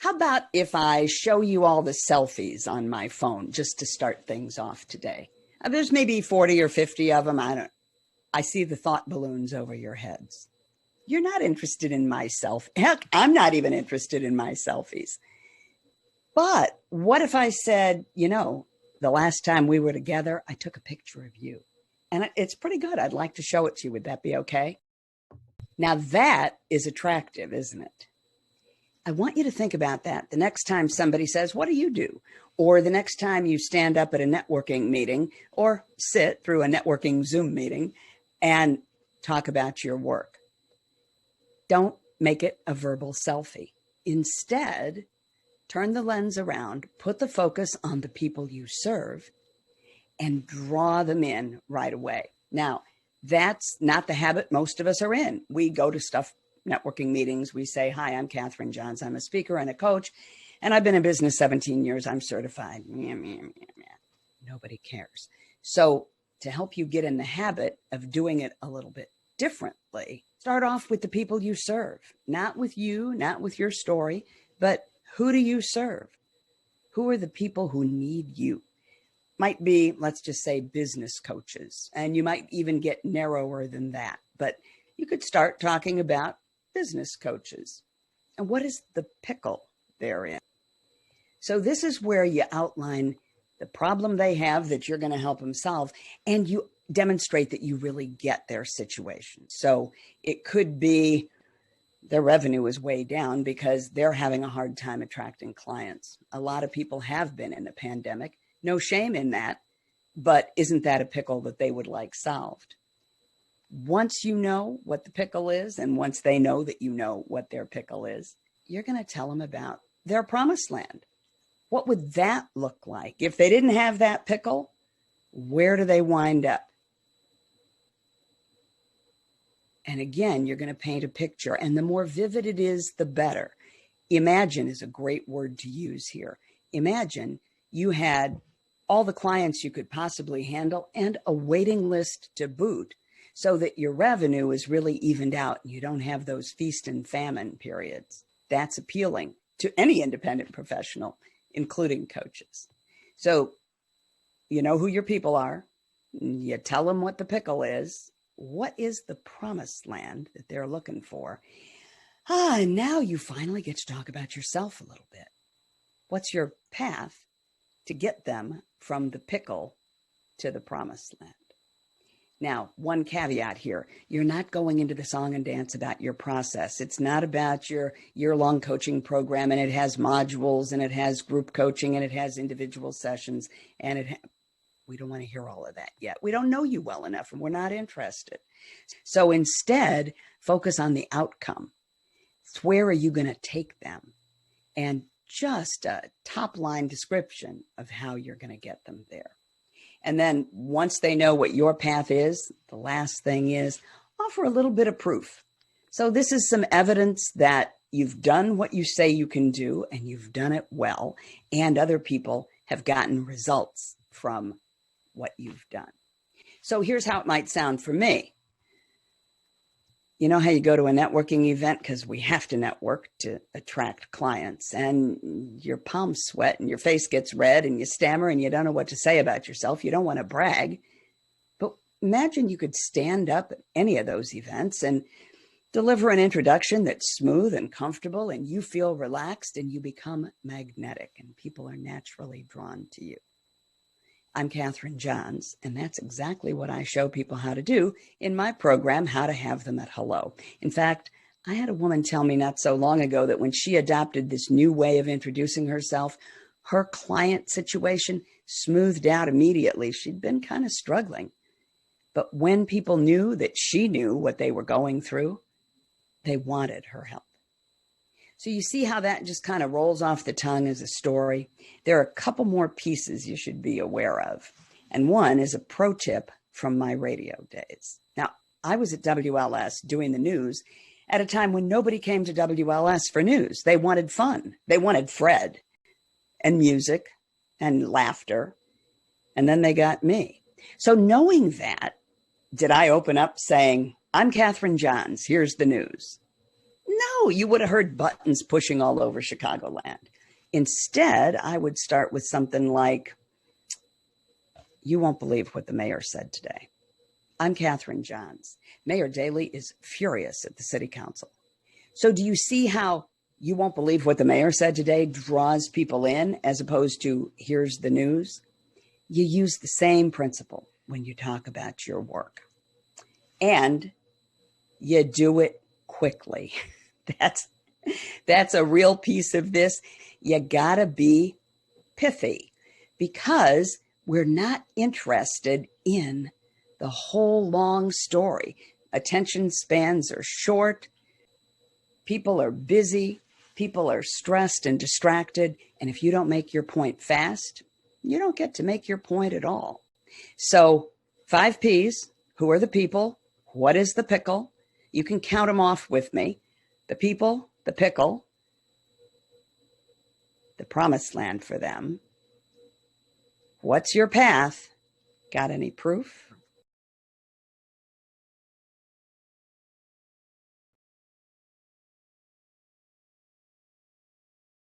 How about if I show you all the selfies on my phone just to start things off today? There's maybe 40 or 50 of them. I see the thought balloons over your heads. You're not interested in my selfie. Heck, I'm not even interested in my selfies. But what if I said, the last time we were together, I took a picture of you. And it's pretty good. I'd like to show it to you. Would that be okay? Now that is attractive, isn't it? I want you to think about that the next time somebody says, what do you do? Or the next time you stand up at a networking meeting or sit through a networking Zoom meeting and talk about your work. Don't make it a verbal selfie. Instead, turn the lens around, put the focus on the people you serve, and draw them in right away. Now, that's not the habit most of us are in. We go to networking meetings. We say, hi, I'm Catherine Johns. I'm a speaker and a coach, and I've been in business 17 years. I'm certified. Nobody cares. So to help you get in the habit of doing it a little bit differently, start off with the people you serve, not with you, not with your story, but who do you serve? Who are the people who need you? Might be, let's just say, business coaches, and you might even get narrower than that, but you could start talking about business coaches. And what is the pickle they're in? So this is where you outline the problem they have that you're going to help them solve, and you demonstrate that you really get their situation. So it could be their revenue is way down because they're having a hard time attracting clients. A lot of people have been in the pandemic. No shame in that, but isn't that a pickle that they would like solved? Once you know what the pickle is, and once they know that you know what their pickle is, you're going to tell them about their promised land. What would that look like? If they didn't have that pickle, where do they wind up? And again, you're going to paint a picture, and the more vivid it is, the better. Imagine is a great word to use here. Imagine you had all the clients you could possibly handle and a waiting list to boot, so that your revenue is really evened out and you don't have those feast and famine periods. That's appealing to any independent professional, including coaches. So you know who your people are. You tell them what the pickle is. What is the promised land that they're looking for? And now you finally get to talk about yourself a little bit. What's your path to get them from the pickle to the promised land? Now, one caveat here, you're not going into the song and dance about your process. It's not about your year-long coaching program, and it has modules, and it has group coaching, and it has individual sessions, and we don't want to hear all of that yet. We don't know you well enough, and we're not interested. So instead, focus on the outcome. It's where are you going to take them? And just a top-line description of how you're going to get them there. And then once they know what your path is, the last thing is offer a little bit of proof. So this is some evidence that you've done what you say you can do, and you've done it well, and other people have gotten results from what you've done. So here's how it might sound for me. You know how you go to a networking event, because we have to network to attract clients, and your palms sweat and your face gets red and you stammer and you don't know what to say about yourself. You don't want to brag. But imagine you could stand up at any of those events and deliver an introduction that's smooth and comfortable, and you feel relaxed and you become magnetic, and people are naturally drawn to you. I'm Catherine Johns, and that's exactly what I show people how to do in my program, How to Have Them at Hello. In fact, I had a woman tell me not so long ago that when she adopted this new way of introducing herself, her client situation smoothed out immediately. She'd been kind of struggling. But when people knew that she knew what they were going through, they wanted her help. So you see how that just kind of rolls off the tongue as a story. There are a couple more pieces you should be aware of. And one is a pro tip from my radio days. Now, I was at WLS doing the news at a time when nobody came to WLS for news. They wanted fun. They wanted Fred and music and laughter. And then they got me. So knowing that, did I open up saying, I'm Catherine Johns, here's the news? No, you would have heard buttons pushing all over Chicagoland. Instead, I would start with something like, you won't believe what the mayor said today. I'm Catherine Johns. Mayor Daley is furious at the city council. So do you see how you won't believe what the mayor said today draws people in as opposed to here's the news? You use the same principle when you talk about your work. And you do it quickly. That's a real piece of this. You gotta be pithy because we're not interested in the whole long story. Attention spans are short. People are busy. People are stressed and distracted. And if you don't make your point fast, you don't get to make your point at all. So 5 P's. Who are the people? What is the pickle? You can count them off with me. The people, the pickle, the promised land for them. What's your path? Got any proof?